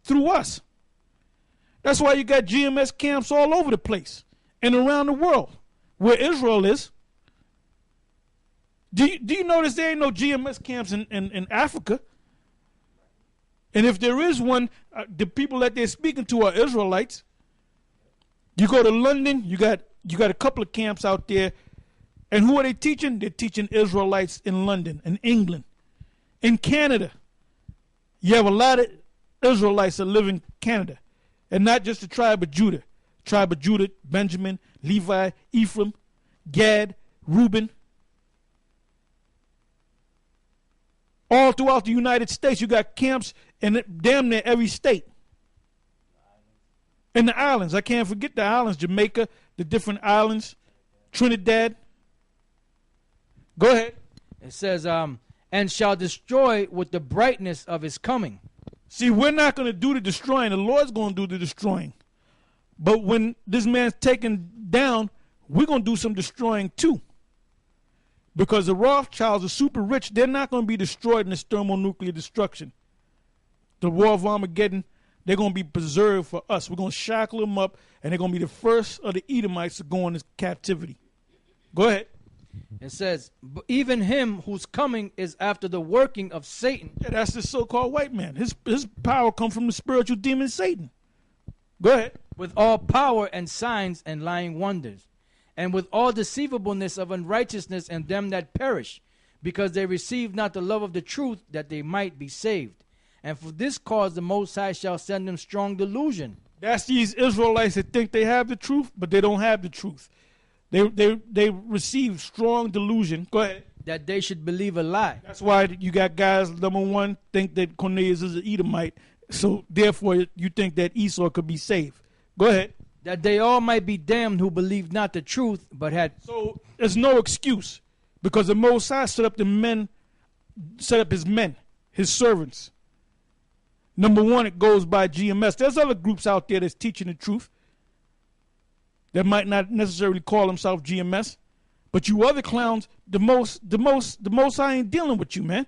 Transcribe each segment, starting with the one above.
through us. That's why you got GMS camps all over the place and around the world where Israel is. Do you notice there ain't no GMS camps in Africa? And if there is one, the people that they're speaking to are Israelites. You go to London, you got a couple of camps out there. And who are they teaching? They're teaching Israelites in London, in England, in Canada. You have a lot of Israelites that live in Canada. And not just the tribe of Judah. Tribe of Judah, Benjamin, Levi, Ephraim, Gad, Reuben. All throughout the United States, you got camps in damn near every state. And the islands. I can't forget the islands. Jamaica, the different islands. Trinidad. Go ahead. It says, and shall destroy with the brightness of his coming. See, we're not going to do the destroying. The Lord's going to do the destroying. But when this man's taken down, we're going to do some destroying too. Because the Rothschilds are super rich. They're not going to be destroyed in this thermonuclear destruction. The war of Armageddon, they're going to be preserved for us. We're going to shackle them up, and they're going to be the first of the Edomites to go into captivity. Go ahead. It says, even him whose coming is after the working of Satan. Yeah, that's the so-called white man. His power comes from the spiritual demon Satan. Go ahead. With all power and signs and lying wonders, and with all deceivableness of unrighteousness in them that perish, because they receive not the love of the truth, that they might be saved. And for this cause the Most High shall send them strong delusion. That's these Israelites that think they have the truth, but they don't have the truth. They receive strong delusion. Go ahead. That they should believe a lie. That's why you got guys, number one, think that Cornelius is an Edomite. So therefore you think that Esau could be saved. Go ahead. That they all might be damned who believed not the truth, but had. So there's no excuse. Because the Most High set up his men, his servants. Number one, it goes by GMS. There's other groups out there that's teaching the truth that might not necessarily call themselves GMS. But you other clowns, the most High ain't dealing with you, man.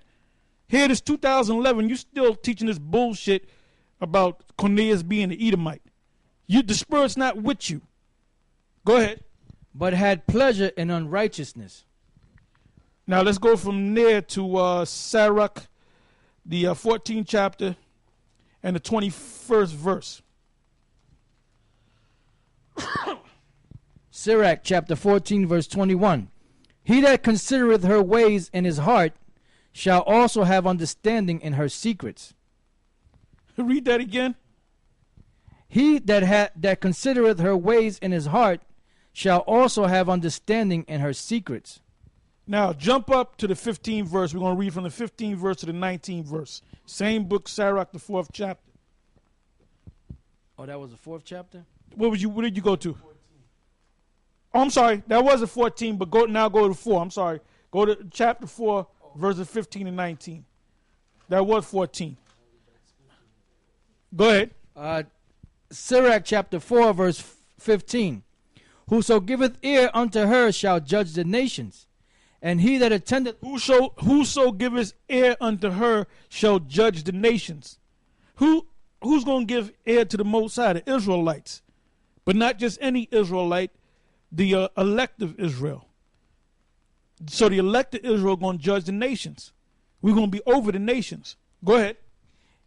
Here it is 2011, you still teaching this bullshit about Cornelius being an Edomite. The Spirit's not with you. Go ahead. But had pleasure in unrighteousness. Now let's go from there to Sirach, the 14th chapter and the 21st verse. Sirach chapter 14 verse 21. He that considereth her ways in his heart shall also have understanding in her secrets. Read that again. He that considereth her ways in his heart shall also have understanding in her secrets. Now jump up to the 15th verse. We're going to read from the 15th verse to the 19th verse. Same book, Sirach, the 4th chapter. Oh, that was the 4th chapter? What did you go to? 14. Oh, I'm sorry. That was a 14, but go to 4. I'm sorry. Go to chapter 4, verses 15 and 19. That was 14. Go ahead. Sirach chapter 4, verse 15. Whoso giveth ear unto her shall judge the nations. And he that attendeth... Whoso giveth ear unto her shall judge the nations. Who's going to give ear to the Most High? The Israelites. But not just any Israelite, the elect of Israel. So the elect of Israel going to judge the nations. We're going to be over the nations. Go ahead.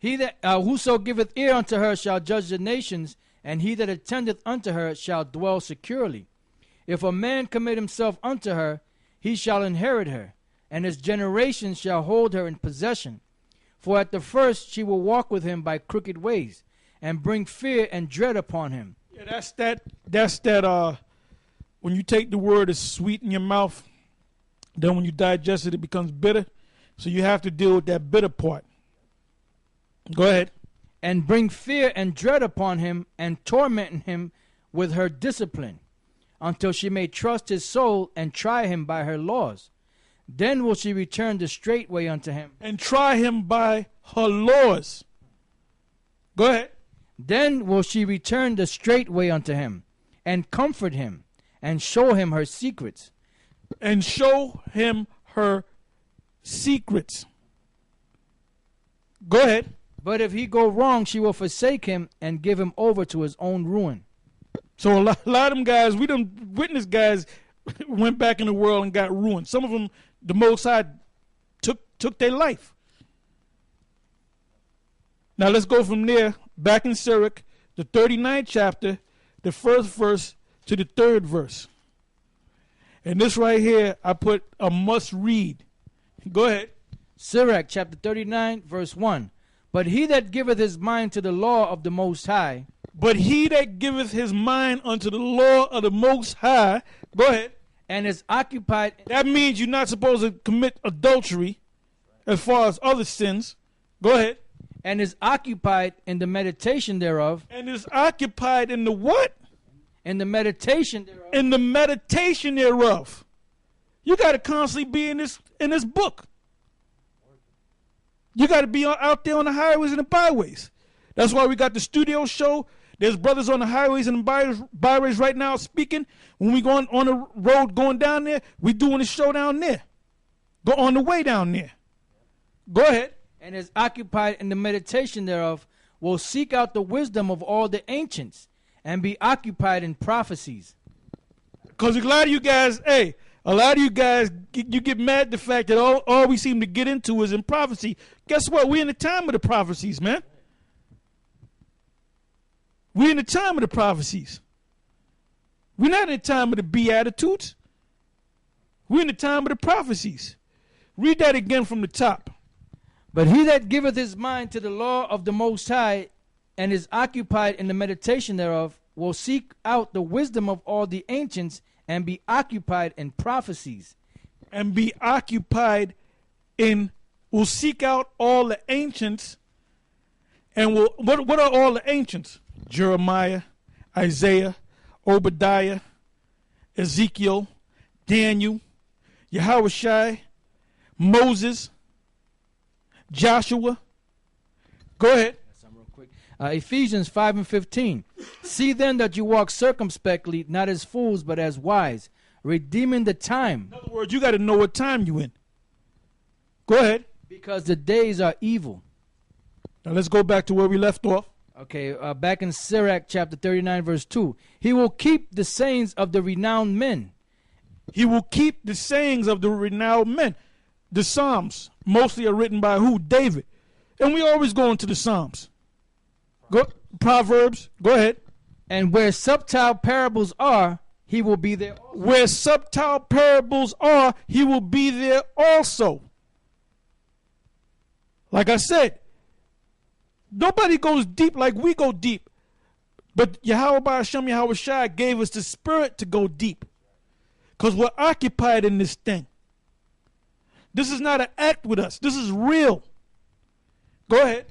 He that whoso giveth ear unto her shall judge the nations, and he that attendeth unto her shall dwell securely. If a man commit himself unto her, he shall inherit her, and his generations shall hold her in possession. For at the first she will walk with him by crooked ways, and bring fear and dread upon him. Yeah, that's that when you take the word, it's sweet in your mouth. Then when you digest it, it becomes bitter. So you have to deal with that bitter part. Go ahead. And bring fear and dread upon him, and torment him with her discipline, until she may trust his soul and try him by her laws. Then will she return the straight way unto him. And try him by her laws. Go ahead. Then will she return the straight way unto him, and comfort him, and show him her secrets. And show him her secrets. Go ahead. But if he go wrong, she will forsake him and give him over to his own ruin. So a lot of them guys, we done witnessed guys went back in the world and got ruined. Some of them, the Most High took their life. Now let's go from there, back in Sirach, the 39th chapter, the first verse to the third verse. And this right here, I put a must read. Go ahead. Sirach chapter 39, verse 1. But he that giveth his mind to the law of the Most High. But he that giveth his mind unto the law of the Most High. Go ahead. And is occupied. That means you're not supposed to commit adultery as far as other sins. Go ahead. And is occupied in the meditation thereof. And is occupied in the what? In the meditation thereof. In the meditation thereof. You got to constantly be in this book. You got to be out there on the highways and the byways. That's why we got the studio show. There's brothers on the highways and the byways right now speaking. When we going on the road going down there, we doing the show down there. Go on the way down there. Go ahead. And is occupied in the meditation thereof, will seek out the wisdom of all the ancients, and be occupied in prophecies. Because a lot of you guys, you get mad at the fact that all we seem to get into is in prophecy. Guess what? We're in the time of the prophecies, man. We're in the time of the prophecies. We're not in the time of the Beatitudes. We're in the time of the prophecies. Read that again from the top. But he that giveth his mind to the law of the Most High, and is occupied in the meditation thereof, will seek out the wisdom of all the ancients, and be occupied in prophecies. And be occupied will seek out all the ancients. And what are all the ancients? Jeremiah, Isaiah, Obadiah, Ezekiel, Daniel, Yahushua, Moses, Joshua. Go ahead. Real quick. Ephesians 5 and 15. See then that you walk circumspectly, not as fools, but as wise, redeeming the time. In other words, you got to know what time you in. Go ahead. Because the days are evil. Now let's go back to where we left off. Okay, back in Sirach chapter 39, verse 2. He will keep the sayings of the renowned men. He will keep the sayings of the renowned men. The Psalms mostly are written by who? David. And we always go into the Psalms. Proverbs. Go ahead. And where subtile parables are, he will be there also. Where subtile parables are, he will be there also. Like I said, nobody goes deep like we go deep. But Yahushua gave us the spirit to go deep. Because we're occupied in this thing. This is not an act with us. This is real. Go ahead.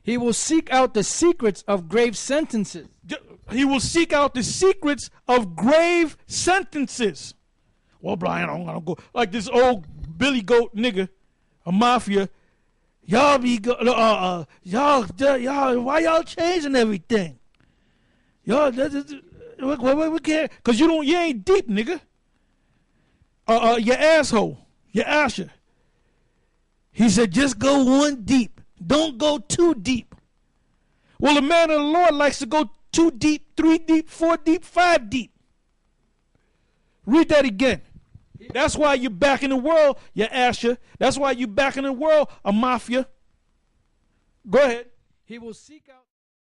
He will seek out the secrets of grave sentences. He will seek out the secrets of grave sentences. Well, Brian, I'm going to go. Like this old Billy Goat nigga, a mafia. Y'all why y'all changing everything? Y'all, we can't, because you ain't deep, nigga. Your asshole, your Asher. He said, just go one deep. Don't go too deep. Well, the man of the Lord likes to go 2 deep, 3 deep, 4 deep, 5 deep. Read that again. That's why you're back in the world, you Asher. That's why you're back in the world, a mafia. Go ahead. He will seek out